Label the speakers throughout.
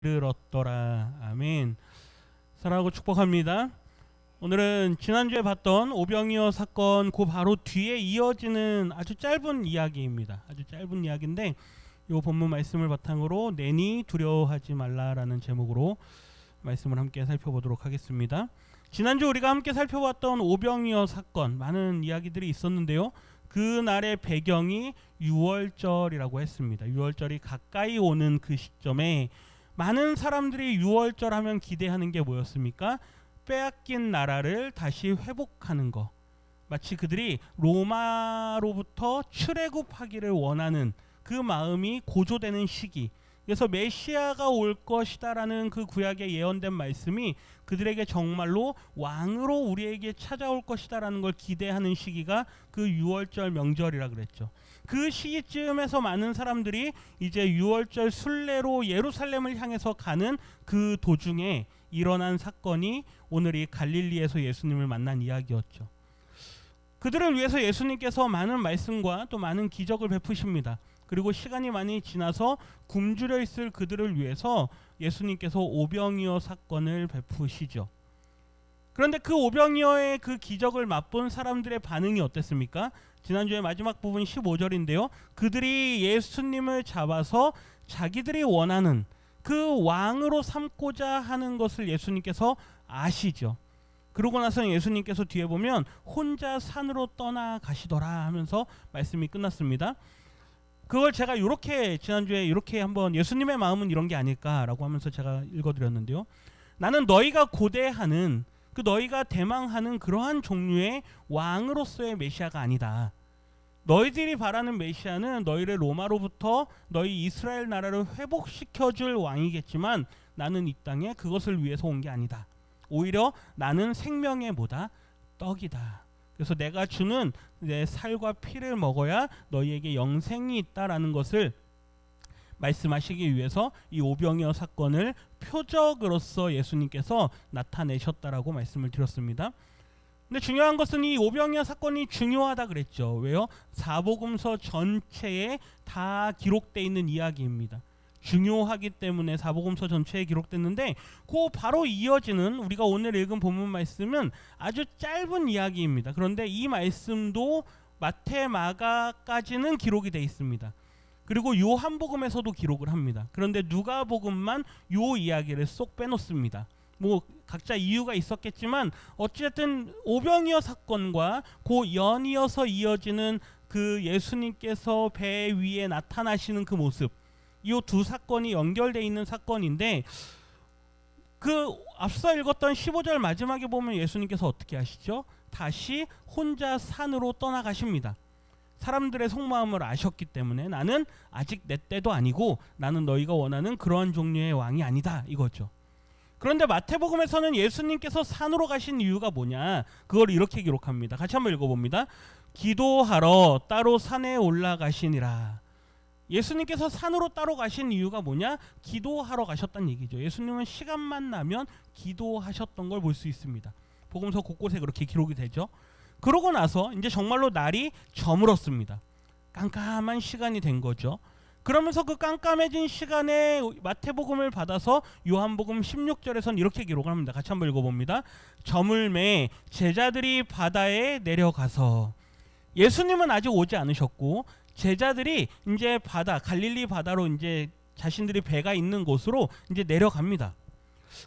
Speaker 1: 이르렀더라. 아멘. 사랑하고 축복합니다. 오늘은 지난주에 봤던 오병이어 사건 그 바로 뒤에 이어지는 아주 짧은 이야기입니다. 아주 짧은 이야기인데 이 본문 말씀을 바탕으로 내니 두려워하지 말라라는 제목으로 말씀을 함께 살펴보도록 하겠습니다. 지난주 우리가 함께 살펴봤던 오병이어 사건 많은 이야기들이 있었는데요. 그날의 배경이 유월절이라고 했습니다. 유월절이 가까이 오는 그 시점에 많은 사람들이 유월절 하면 기대하는 게 뭐였습니까? 빼앗긴 나라를 다시 회복하는 거. 마치 그들이 로마로부터 출애굽하기를 원하는 그 마음이 고조되는 시기. 그래서 메시아가 올 것이다라는 그 구약에 예언된 말씀이 그들에게 정말로 왕으로 우리에게 찾아올 것이다라는 걸 기대하는 시기가 그 유월절 명절이라 그랬죠. 그 시기쯤에서 많은 사람들이 이제 유월절 순례로 예루살렘을 향해서 가는 그 도중에 일어난 사건이 오늘 이 갈릴리에서 예수님을 만난 이야기였죠. 그들을 위해서 예수님께서 많은 말씀과 또 많은 기적을 베푸십니다. 그리고 시간이 많이 지나서 굶주려 있을 그들을 위해서 예수님께서 오병이어 사건을 베푸시죠. 그런데 그 오병이어의 그 기적을 맛본 사람들의 반응이 어땠습니까? 지난주에 마지막 부분 15절인데요. 그들이 예수님을 잡아서 자기들이 원하는 그 왕으로 삼고자 하는 것을 예수님께서 아시죠. 그러고 나서 예수님께서 뒤에 보면 혼자 산으로 떠나가시더라 하면서 말씀이 끝났습니다. 그걸 제가 이렇게 지난주에 이렇게 한번 예수님의 마음은 이런 게 아닐까라고 하면서 제가 읽어드렸는데요. 나는 너희가 고대하는 그 너희가 대망하는 그러한 종류의 왕으로서의 메시아가 아니다. 너희들이 바라는 메시아는 너희를 로마로부터 너희 이스라엘 나라를 회복시켜줄 왕이겠지만 나는 이 땅에 그것을 위해서 온 게 아니다. 오히려 나는 생명의 뭐다? 떡이다. 그래서 내가 주는 내 살과 피를 먹어야 너희에게 영생이 있다라는 것을 말씀하시기 위해서 이 오병이어 사건을 표적으로서 예수님께서 나타내셨다라고 말씀을 드렸습니다. 근데 중요한 것은 이 오병이어 사건이 중요하다 그랬죠. 왜요? 사복음서 전체에 다 기록되어 있는 이야기입니다. 중요하기 때문에 사복음서 전체에 기록됐는데 그 바로 이어지는 우리가 오늘 읽은 본문 말씀은 아주 짧은 이야기입니다. 그런데 이 말씀도 마태, 마가까지는 기록이 되어 있습니다. 그리고 요한복음에서도 기록을 합니다. 그런데 누가복음만 요 이야기를 쏙 빼놓습니다. 뭐 각자 이유가 있었겠지만 어쨌든 오병이어 사건과 그 연이어서 이어지는 그 예수님께서 배 위에 나타나시는 그 모습, 이 두 사건이 연결되어 있는 사건인데 그 앞서 읽었던 15절 마지막에 보면 예수님께서 어떻게 하시죠? 다시 혼자 산으로 떠나가십니다. 사람들의 속마음을 아셨기 때문에 나는 아직 내 때도 아니고 나는 너희가 원하는 그러한 종류의 왕이 아니다 이거죠. 그런데 마태복음에서는 예수님께서 산으로 가신 이유가 뭐냐? 그걸 이렇게 기록합니다. 같이 한번 읽어봅니다. 기도하러 따로 산에 올라가시니라. 예수님께서 산으로 따로 가신 이유가 뭐냐? 기도하러 가셨다는 얘기죠. 예수님은 시간만 나면 기도하셨던 걸 볼 수 있습니다. 복음서 곳곳에 그렇게 기록이 되죠. 그러고 나서 이제 정말로 날이 저물었습니다. 깜깜한 시간이 된 거죠. 그러면서 그 깜깜해진 시간에 마태복음을 받아서 요한복음 16절에서는 이렇게 기록을 합니다. 같이 한번 읽어봅니다. 저물매 제자들이 바다에 내려가서, 예수님은 아직 오지 않으셨고 제자들이 이제 바다, 갈릴리 바다로 이제 자신들이 배가 있는 곳으로 이제 내려갑니다.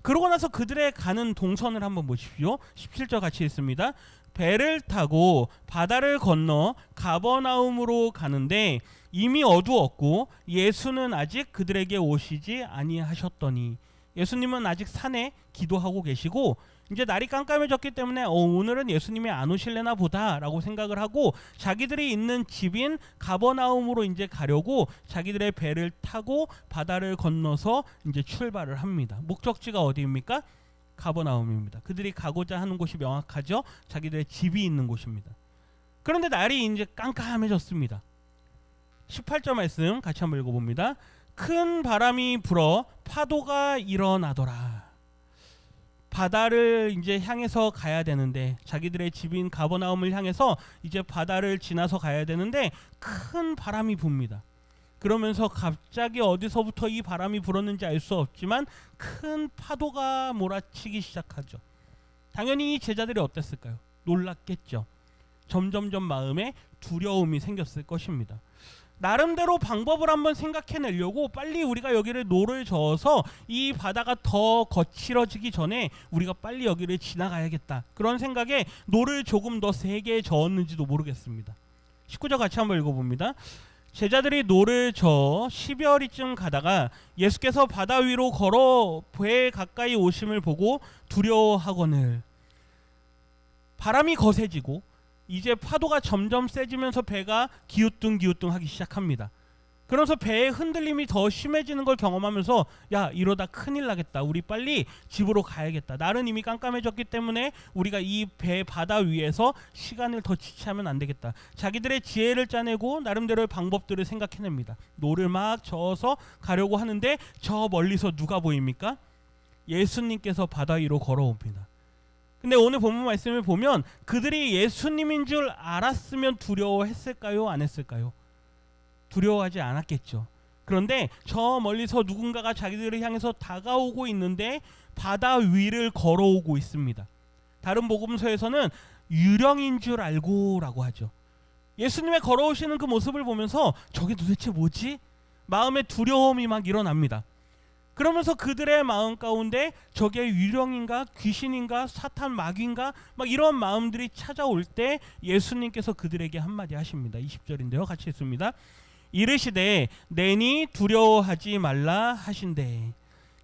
Speaker 1: 그러고 나서 그들의 가는 동선을 한번 보십시오. 17절 같이 읽습니다. 배를 타고 바다를 건너 가버나움으로 가는데 이미 어두웠고 예수는 아직 그들에게 오시지 아니하셨더니, 예수님은 아직 산에 기도하고 계시고 이제 날이 깜깜해졌기 때문에 오늘은 예수님이 안 오실래나 보다 라고 생각을 하고 자기들이 있는 집인 가버나움으로 이제 가려고 자기들의 배를 타고 바다를 건너서 이제 출발을 합니다. 목적지가 어디입니까? 가버나움입니다. 그들이 가고자 하는 곳이 명확하죠. 자기들의 집이 있는 곳입니다. 그런데 날이 이제 깜깜해졌습니다. 18절 말씀 같이 한번 읽어봅니다. 큰 바람이 불어 파도가 일어나더라. 바다를 이제 향해서 가야 되는데, 자기들의 집인 가버나움을 향해서 이제 바다를 지나서 가야 되는데 큰 바람이 붑니다. 그러면서 갑자기 어디서부터 이 바람이 불었는지 알 수 없지만 큰 파도가 몰아치기 시작하죠. 당연히 이 제자들이 어땠을까요? 놀랐겠죠. 점점점 마음에 두려움이 생겼을 것입니다. 나름대로 방법을 한번 생각해내려고 빨리 우리가 여기를 노를 저어서 이 바다가 더 거칠어지기 전에 우리가 빨리 여기를 지나가야겠다. 그런 생각에 노를 조금 더 세게 저었는지도 모르겠습니다. 19절 같이 한번 읽어봅니다. 제자들이 노를 저어 12어리쯤 가다가 예수께서 바다 위로 걸어 배에 가까이 오심을 보고 두려워하거늘. 바람이 거세지고 이제 파도가 점점 세지면서 배가 기우뚱기우뚱 하기 시작합니다. 그러면서 배의 흔들림이 더 심해지는 걸 경험하면서 야, 이러다 큰일 나겠다. 우리 빨리 집으로 가야겠다. 날은 이미 깜깜해졌기 때문에 우리가 이 배 바다 위에서 시간을 더 지체하면 안 되겠다. 자기들의 지혜를 짜내고 나름대로의 방법들을 생각해냅니다. 노를 막 저어서 가려고 하는데 저 멀리서 누가 보입니까? 예수님께서 바다 위로 걸어옵니다. 근데 오늘 본문 말씀을 보면 그들이 예수님인 줄 알았으면 두려워했을까요? 안 했을까요? 두려워하지 않았겠죠. 그런데 저 멀리서 누군가가 자기들을 향해서 다가오고 있는데 바다 위를 걸어오고 있습니다. 다른 복음서에서는 유령인 줄 알고 라고 하죠. 예수님의 걸어오시는 그 모습을 보면서 저게 도대체 뭐지? 마음에 두려움이 막 일어납니다. 그러면서 그들의 마음 가운데 저게 유령인가 귀신인가 사탄 마귀인가 막 이런 마음들이 찾아올 때 예수님께서 그들에게 한마디 하십니다. 20절인데요. 같이 읽습니다. 이르시되 내니 두려워하지 말라 하신대.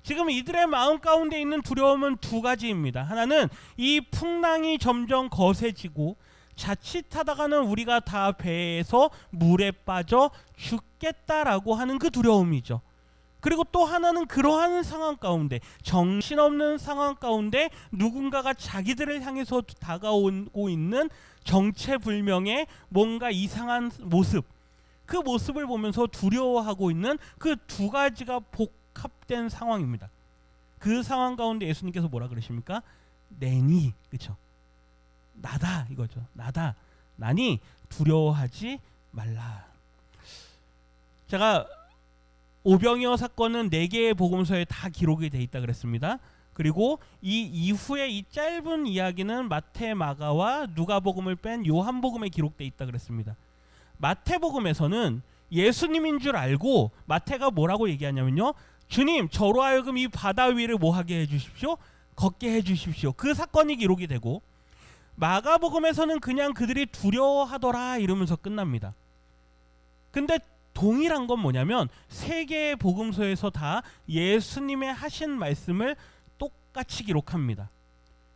Speaker 1: 지금 이들의 마음 가운데 있는 두려움은 두 가지입니다. 하나는 이 풍랑이 점점 거세지고 자칫하다가는 우리가 다 배에서 물에 빠져 죽겠다라고 하는 그 두려움이죠. 그리고 또 하나는 그러한 상황 가운데 정신없는 상황 가운데 누군가가 자기들을 향해서 다가오고 있는 정체불명의 뭔가 이상한 모습, 그 모습을 보면서 두려워하고 있는 그 두 가지가 복합된 상황입니다. 그 상황 가운데 예수님께서 뭐라 그러십니까? 내니, 그렇죠? 나다 이거죠. 나다. 나니 두려워하지 말라. 제가 오병이어 사건은 4개의 복음서에 다 기록이 돼 있다 그랬습니다. 그리고 이 이후에 이 짧은 이야기는 마태, 마가와 누가복음을 뺀 요한복음에 기록돼 있다 그랬습니다. 마태복음에서는 예수님인 줄 알고 마태가 뭐라고 얘기하냐면요. 주님, 저로 하여금 이 바다 위를 뭐하게 해주십시오? 걷게 해주십시오. 그 사건이 기록이 되고 마가복음에서는 그냥 그들이 두려워하더라 이러면서 끝납니다. 근데 동일한 건 뭐냐면 3개의 복음서에서 다 예수님의 하신 말씀을 똑같이 기록합니다.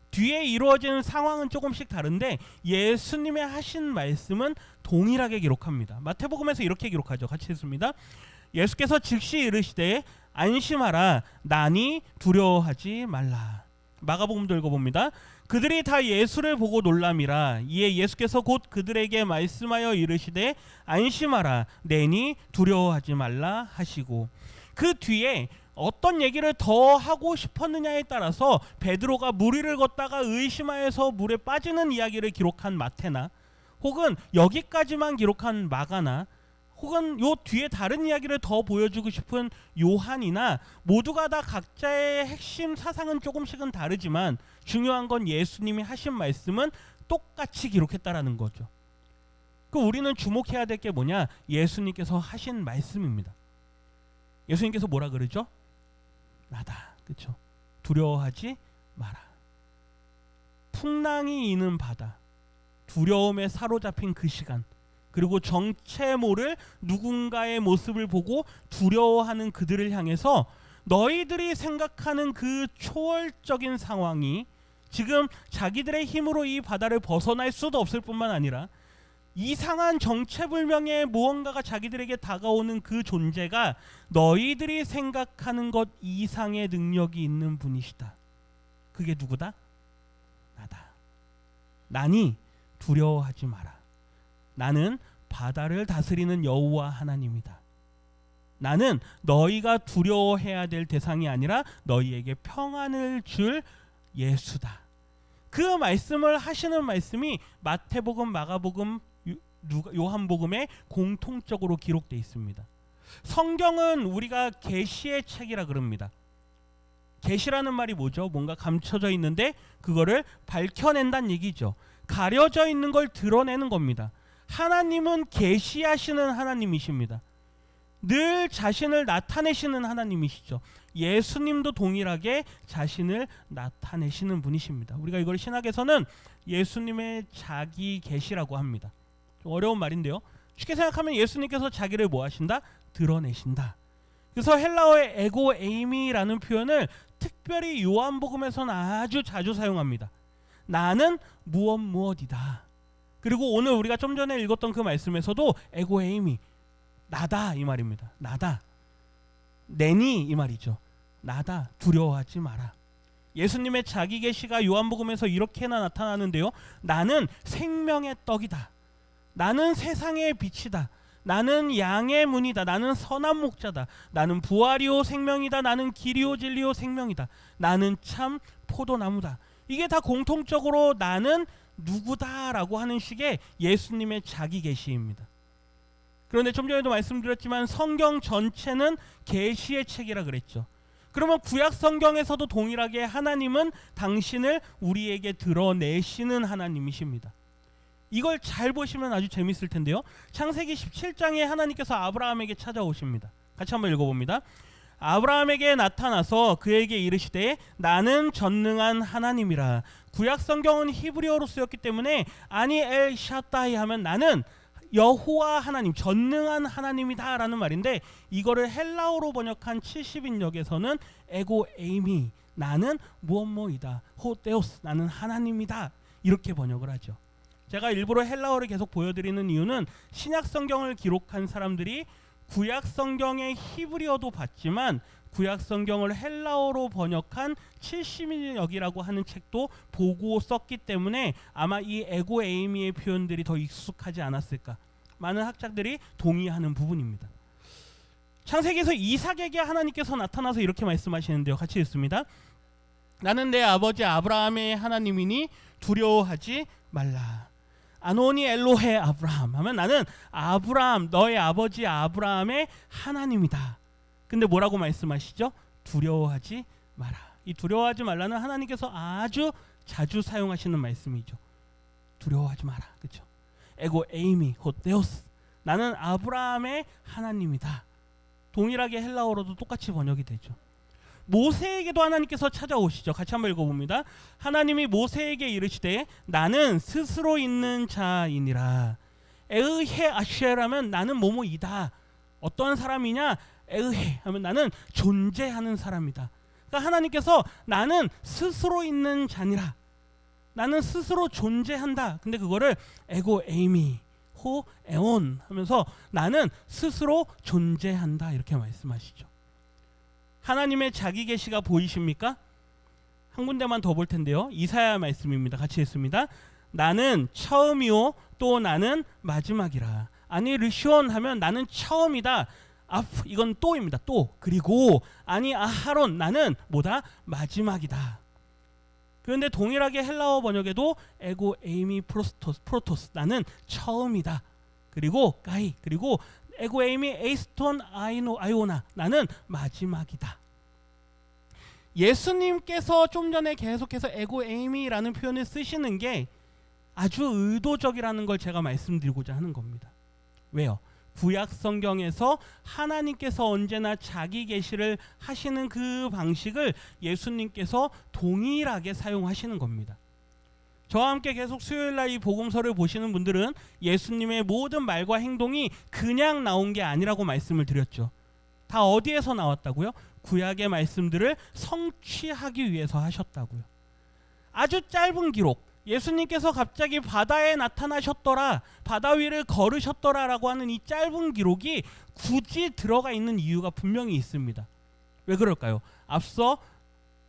Speaker 1: 뒤에 이루어지는 상황은 조금씩 다른데 예수님의 하신 말씀은 동일하게 기록합니다. 마태복음에서 이렇게 기록하죠. 같이 읽습니다. 예수께서 즉시 이르시되 안심하라 나니 두려워하지 말라. 마가복음도 읽어봅니다. 그들이 다 예수를 보고 놀람이라. 이에 예수께서 곧 그들에게 말씀하여 이르시되 안심하라 내니 두려워하지 말라 하시고, 그 뒤에 어떤 얘기를 더 하고 싶었느냐에 따라서 베드로가 물 위를 걷다가 의심하여서 물에 빠지는 이야기를 기록한 마태나 혹은 여기까지만 기록한 마가나 혹은 요 뒤에 다른 이야기를 더 보여주고 싶은 요한이나 모두가 다 각자의 핵심 사상은 조금씩은 다르지만 중요한 건 예수님이 하신 말씀은 똑같이 기록했다라는 거죠. 그 우리는 주목해야 될 게 뭐냐? 예수님께서 하신 말씀입니다. 예수님께서 뭐라 그러죠? 나다. 그렇죠? 두려워하지 마라. 풍랑이 이는 바다, 두려움에 사로잡힌 그 시간, 그리고 정체 모를 누군가의 모습을 보고 두려워하는 그들을 향해서 너희들이 생각하는 그 초월적인 상황이 지금 자기들의 힘으로 이 바다를 벗어날 수도 없을 뿐만 아니라 이상한 정체불명의 무언가가 자기들에게 다가오는 그 존재가 너희들이 생각하는 것 이상의 능력이 있는 분이시다. 그게 누구다? 나다. 나니 두려워하지 마라. 나는 바다를 다스리는 여호와 하나님이다. 나는 너희가 두려워해야 될 대상이 아니라 너희에게 평안을 줄 예수다. 그 말씀을 하시는 말씀이 마태복음, 마가복음, 요한복음에 공통적으로 기록되어 있습니다. 성경은 우리가 계시의 책이라 그럽니다. 계시라는 말이 뭐죠? 뭔가 감춰져 있는데 그거를 밝혀낸다는 얘기죠. 가려져 있는 걸 드러내는 겁니다. 하나님은 계시하시는 하나님이십니다. 늘 자신을 나타내시는 하나님이시죠. 예수님도 동일하게 자신을 나타내시는 분이십니다. 우리가 이걸 신학에서는 예수님의 자기 계시라고 합니다. 좀 어려운 말인데요. 쉽게 생각하면 예수님께서 자기를 뭐 하신다? 드러내신다. 그래서 헬라어의 에고 에이미라는 표현을 특별히 요한복음에서는 아주 자주 사용합니다. 나는 무엇이다. 그리고 오늘 우리가 좀 전에 읽었던 그 말씀에서도 에고 에이미, 나다 이 말입니다. 나다. 내니 이 말이죠. 나다. 두려워하지 마라. 예수님의 자기 계시가 요한복음에서 이렇게나 나타나는데요. 나는 생명의 떡이다. 나는 세상의 빛이다. 나는 양의 문이다. 나는 선한 목자다. 나는 부활이요 생명이다. 나는 길이요 진리요 생명이다. 나는 참 포도나무다. 이게 다 공통적으로 나는 누구다라고 하는 식의 예수님의 자기 계시입니다. 그런데 좀 전에도 말씀드렸지만 성경 전체는 계시의 책이라 그랬죠. 그러면 구약 성경에서도 동일하게 하나님은 당신을 우리에게 드러내시는 하나님이십니다. 이걸 잘 보시면 아주 재밌을 텐데요. 창세기 17장에 하나님께서 아브라함에게 찾아오십니다. 같이 한번 읽어봅니다. 아브라함에게 나타나서 그에게 이르시되 나는 전능한 하나님이라. 구약 성경은 히브리어로 쓰였기 때문에 아니 엘 샤다이 하면 나는 여호와 하나님, 전능한 하나님이다 라는 말인데, 이거를 헬라어로 번역한 70인역에서는 에고 에이미, 나는 무엇뭐이다, 호테오스, 나는 하나님이다, 이렇게 번역을 하죠. 제가 일부러 헬라어를 계속 보여드리는 이유는 신약 성경을 기록한 사람들이 구약 성경의 히브리어도 봤지만 구약 성경을 헬라어로 번역한 70인역이라고 하는 책도 보고 썼기 때문에 아마 이 에고 에이미의 표현들이 더 익숙하지 않았을까, 많은 학자들이 동의하는 부분입니다. 창세기에서 이삭에게 하나님께서 나타나서 이렇게 말씀하시는데요. 같이 읽습니다. 나는 내 아버지 아브라함의 하나님이니 두려워하지 말라. 아노니 엘로헤 아브라함 하면 나는 아브라함, 너의 아버지 아브라함의 하나님이다. 근데 뭐라고 말씀하시죠? 두려워하지 마라. 이 두려워하지 말라는 하나님께서 아주 자주 사용하시는 말씀이죠. 두려워하지 마라. 그렇죠? 에고 에이미 호테오스, 나는 아브라함의 하나님이다. 동일하게 헬라어로도 똑같이 번역이 되죠. 모세에게도 하나님께서 찾아오시죠. 같이 한번 읽어봅니다. 하나님이 모세에게 이르시되 나는 스스로 있는 자이니라. 에으헤 아쉐라면 나는 뭐뭐이다. 어떤 사람이냐? 에으헤 하면 나는 존재하는 사람이다. 그러니까 하나님께서 나는 스스로 있는 자니라. 나는 스스로 존재한다. 근데 그거를 에고 에이미 호 에온 하면서 나는 스스로 존재한다 이렇게 말씀하시죠. 하나님의 자기 계시가 보이십니까? 한 군데만 더 볼 텐데요. 이사야 말씀입니다. 같이 읽습니다. 나는 처음이요 또 나는 마지막이라. 아니 르시온 하면 나는 처음이다. 이건 또입니다. 또. 그리고 아니 아하론, 나는 뭐다? 마지막이다. 그런데 동일하게 헬라어 번역에도 에고 에이미 프로토스, 나는 처음이다. 그리고 가이, 그리고 에고 에이미 에이스톤 아이오나, 나는 마지막이다. 예수님께서 좀 전에 계속해서 에고 에이미라는 표현을 쓰시는 게 아주 의도적이라는 걸 제가 말씀드리고자 하는 겁니다. 왜요? 구약 성경에서 하나님께서 언제나 자기 계시를 하시는 그 방식을 예수님께서 동일하게 사용하시는 겁니다. 저와 함께 계속 수요일날 이 복음서를 보시는 분들은 예수님의 모든 말과 행동이 그냥 나온 게 아니라고 말씀을 드렸죠. 다 어디에서 나왔다고요? 구약의 말씀들을 성취하기 위해서 하셨다고요. 아주 짧은 기록, 예수님께서 갑자기 바다에 나타나셨더라, 바다 위를 걸으셨더라 라고 하는 이 짧은 기록이 굳이 들어가 있는 이유가 분명히 있습니다. 왜 그럴까요? 앞서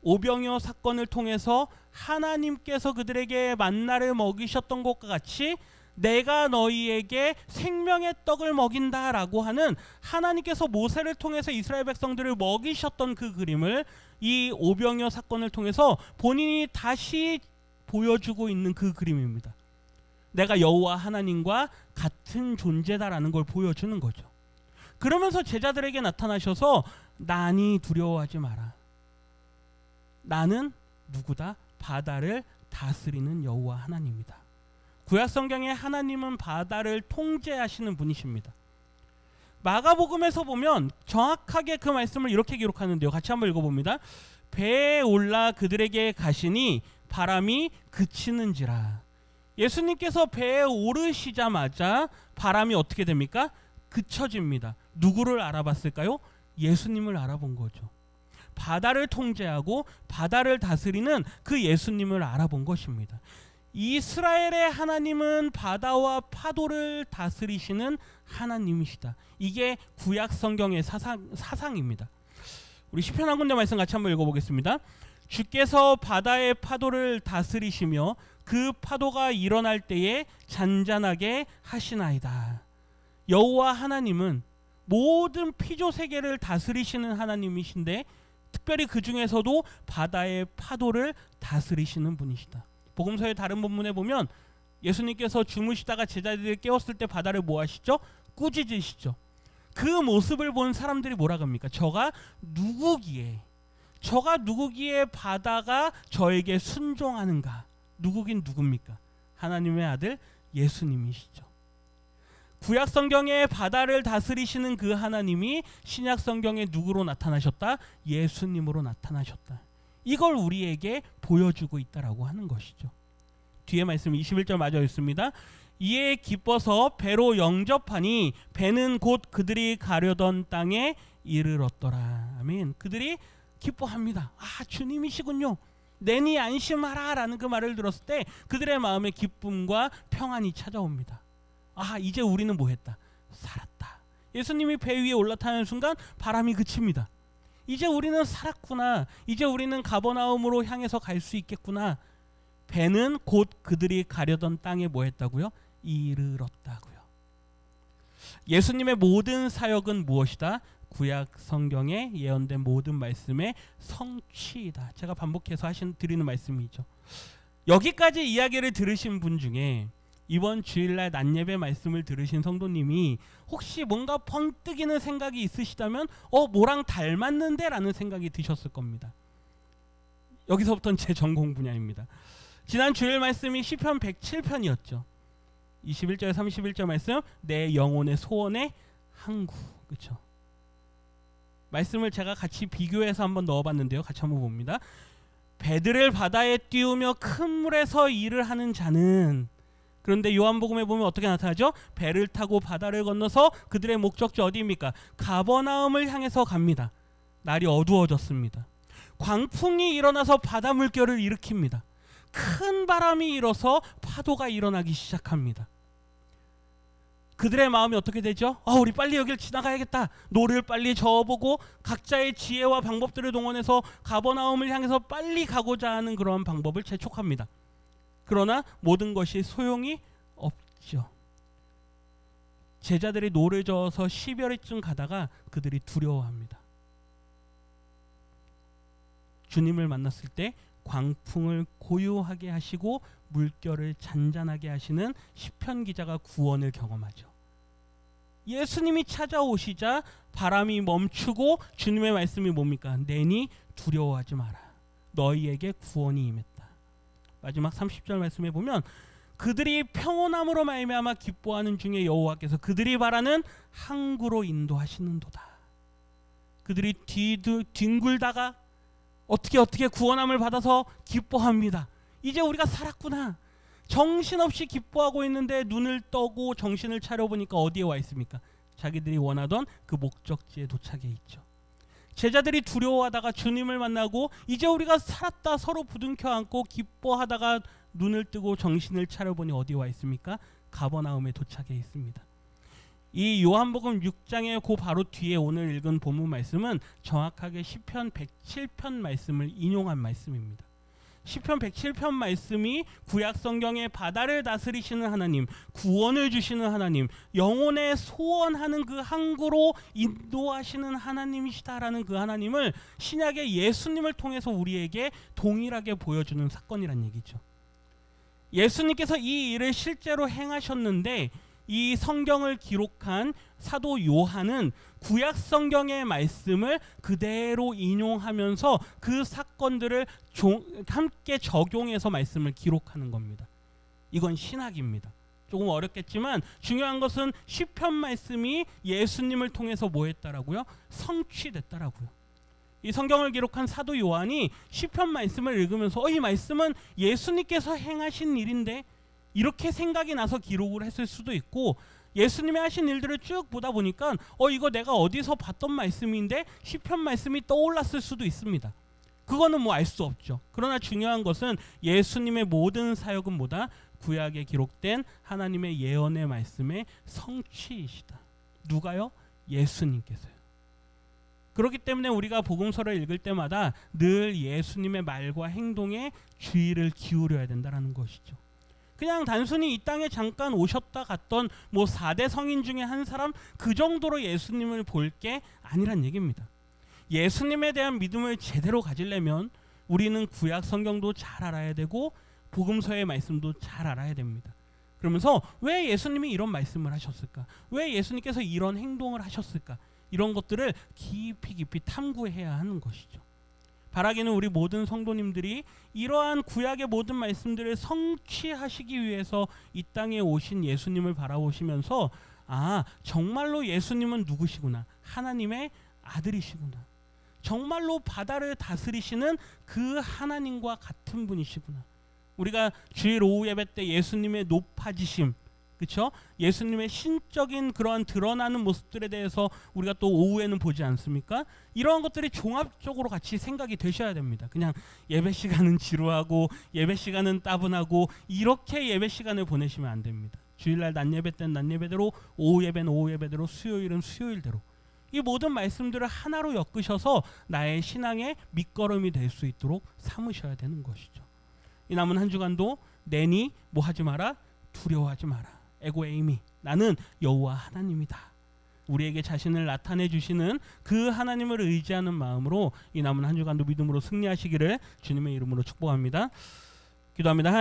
Speaker 1: 오병이어 사건을 통해서 하나님께서 그들에게 만나를 먹이셨던 것과 같이 내가 너희에게 생명의 떡을 먹인다라고 하는 하나님께서 모세를 통해서 이스라엘 백성들을 먹이셨던 그 그림을 이 오병이어 사건을 통해서 본인이 다시 보여주고 있는 그 그림입니다. 내가 여호와 하나님과 같은 존재다라는 걸 보여주는 거죠. 그러면서 제자들에게 나타나셔서 나니 두려워하지 마라. 나는 누구다? 바다를 다스리는 여호와 하나님이다. 구약 성경에 하나님은 바다를 통제하시는 분이십니다. 마가복음에서 보면 정확하게 그 말씀을 이렇게 기록하는데요. 같이 한번 읽어봅니다. 배에 올라 그들에게 가시니 바람이 그치는지라. 예수님께서 배에 오르시자마자 바람이 어떻게 됩니까? 그쳐집니다. 누구를 알아봤을까요? 예수님을 알아본 거죠. 바다를 통제하고 바다를 다스리는 그 예수님을 알아본 것입니다. 이스라엘의 하나님은 바다와 파도를 다스리시는 하나님이시다. 이게 구약 성경의 사상입니다. 우리 시편 한 군데 말씀 같이 한번 읽어보겠습니다. 주께서 바다의 파도를 다스리시며 그 파도가 일어날 때에 잔잔하게 하시나이다. 여호와 하나님은 모든 피조 세계를 다스리시는 하나님이신데 특별히 그 중에서도 바다의 파도를 다스리시는 분이시다. 복음서의 다른 본문에 보면 예수님께서 주무시다가 제자들이 깨웠을 때 바다를 뭐 하시죠? 꾸짖으시죠. 그 모습을 본 사람들이 뭐라 합니까? 저가 누구기에 바다가 저에게 순종하는가? 누구긴 누굽니까? 하나님의 아들 예수님이시죠. 구약 성경에 바다를 다스리시는 그 하나님이 신약 성경에 누구로 나타나셨다? 예수님으로 나타나셨다. 이걸 우리에게 보여주고 있다라고 하는 것이죠. 뒤에 말씀 21절 마저 읽습니다. 이에 기뻐서 배로 영접하니 배는 곧 그들이 가려던 땅에 이르렀더라. 아멘. 그들이 기뻐합니다. 아, 주님이시군요. 내니 안심하라 라는 그 말을 들었을 때 그들의 마음에 기쁨과 평안이 찾아옵니다. 아, 이제 우리는 뭐 했다? 살았다. 예수님이 배 위에 올라타는 순간 바람이 그칩니다. 이제 우리는 살았구나. 이제 우리는 가버나움으로 향해서 갈 수 있겠구나. 배는 곧 그들이 가려던 땅에 뭐 했다고요? 이르렀다고요. 예수님의 모든 사역은 무엇이다? 구약 성경에 예언된 모든 말씀의 성취이다. 제가 반복해서 드리는 말씀이죠. 여기까지 이야기를 들으신 분 중에 이번 주일날 낮예배 말씀을 들으신 성도님이 혹시 뭔가 번뜩이는 생각이 있으시다면 뭐랑 닮았는데? 라는 생각이 드셨을 겁니다. 여기서부터는 제 전공 분야입니다. 지난 주일 말씀이 시편 107편이었죠. 21절 31절 말씀, 내 영혼의 소원의 항구. 그렇죠? 말씀을 제가 같이 비교해서 한번 넣어봤는데요. 같이 한번 봅니다. 배들을 바다에 띄우며 큰 물에서 일을 하는 자는, 그런데 요한복음에 보면 어떻게 나타나죠? 배를 타고 바다를 건너서 그들의 목적지 어디입니까? 가버나움을 향해서 갑니다. 날이 어두워졌습니다. 광풍이 일어나서 바다 물결을 일으킵니다. 큰 바람이 일어서 파도가 일어나기 시작합니다. 그들의 마음이 어떻게 되죠? 우리 빨리 여길 지나가야겠다. 노를 빨리 저어보고 각자의 지혜와 방법들을 동원해서 가버나움을 향해서 빨리 가고자 하는 그런 방법을 재촉합니다. 그러나 모든 것이 소용이 없죠. 제자들이 노를 저어서 10여리쯤 가다가 그들이 두려워합니다. 주님을 만났을 때 광풍을 고요하게 하시고 물결을 잔잔하게 하시는 시편 기자가 구원을 경험하죠. 예수님이 찾아오시자 바람이 멈추고 주님의 말씀이 뭡니까? 내니 두려워하지 마라. 너희에게 구원이 임했다. 마지막 30절 말씀에 보면 그들이 평온함으로 말미암아 기뻐하는 중에 여호와께서 그들이 바라는 항구로 인도하시는도다. 그들이 뒹굴다가 어떻게 구원함을 받아서 기뻐합니다. 이제 우리가 살았구나. 정신없이 기뻐하고 있는데 눈을 떠고 정신을 차려보니까 어디에 와 있습니까? 자기들이 원하던 그 목적지에 도착해 있죠. 제자들이 두려워하다가 주님을 만나고 이제 우리가 살았다 서로 부둥켜 안고 기뻐하다가 눈을 뜨고 정신을 차려보니 어디에 와 있습니까? 가버나움에 도착해 있습니다. 이 요한복음 6장의 그 바로 뒤에 오늘 읽은 본문 말씀은 정확하게 시편 107편 말씀을 인용한 말씀입니다. 시편 107편 말씀이 구약 성경의 바다를 다스리시는 하나님, 구원을 주시는 하나님, 영혼의 소원하는 그 항구로 인도하시는 하나님이시다라는 그 하나님을 신약의 예수님을 통해서 우리에게 동일하게 보여주는 사건이란 얘기죠. 예수님께서 이 일을 실제로 행하셨는데 이 성경을 기록한 사도 요한은 구약 성경의 말씀을 그대로 인용하면서 그 사건들을 함께 적용해서 말씀을 기록하는 겁니다. 이건 신학입니다. 조금 어렵겠지만 중요한 것은 시편 말씀이 예수님을 통해서 뭐 했다라고요? 성취됐다라고요. 이 성경을 기록한 사도 요한이 시편 말씀을 읽으면서 이 말씀은 예수님께서 행하신 일인데 이렇게 생각이 나서 기록을 했을 수도 있고, 예수님이 하신 일들을 쭉 보다 보니까 이거 내가 어디서 봤던 말씀인데 시편 말씀이 떠올랐을 수도 있습니다. 그거는 뭐 알 수 없죠. 그러나 중요한 것은 예수님의 모든 사역은 뭐다? 구약에 기록된 하나님의 예언의 말씀의 성취이시다. 누가요? 예수님께서요. 그렇기 때문에 우리가 복음서를 읽을 때마다 늘 예수님의 말과 행동에 주의를 기울여야 된다는 것이죠. 그냥 단순히 이 땅에 잠깐 오셨다 갔던 뭐 4대 성인 중에 한 사람 그 정도로 예수님을 볼 게 아니란 얘기입니다. 예수님에 대한 믿음을 제대로 가지려면 우리는 구약 성경도 잘 알아야 되고 복음서의 말씀도 잘 알아야 됩니다. 그러면서 왜 예수님이 이런 말씀을 하셨을까? 왜 예수님께서 이런 행동을 하셨을까? 이런 것들을 깊이 탐구해야 하는 것이죠. 바라기는 우리 모든 성도님들이 이러한 구약의 모든 말씀들을 성취하시기 위해서 이 땅에 오신 예수님을 바라보시면서 정말로 예수님은 누구시구나. 하나님의 아들이시구나. 정말로 바다를 다스리시는 그 하나님과 같은 분이시구나. 우리가 주일 오후 예배 때 예수님의 높아지심, 그렇죠? 예수님의 신적인 그러한 드러나는 모습들에 대해서 우리가 또 오후에는 보지 않습니까? 이러한 것들이 종합적으로 같이 생각이 되셔야 됩니다. 그냥 예배 시간은 지루하고 예배 시간은 따분하고 이렇게 예배 시간을 보내시면 안 됩니다. 주일날 낮 예배 때는 낮 예배대로, 오후 예배는 오후 예배대로, 수요일은 수요일대로 이 모든 말씀들을 하나로 엮으셔서 나의 신앙의 밑거름이 될 수 있도록 삼으셔야 되는 것이죠. 이 남은 한 주간도 내니 뭐 하지 마라? 두려워하지 마라. 에고에이미, 나는 여호와 하나님이다. 우리에게 자신을 나타내 주시는 그 하나님을 의지하는 마음으로 이 남은 한 주간도 믿음으로 승리하시기를 주님의 이름으로 축복합니다. 기도합니다.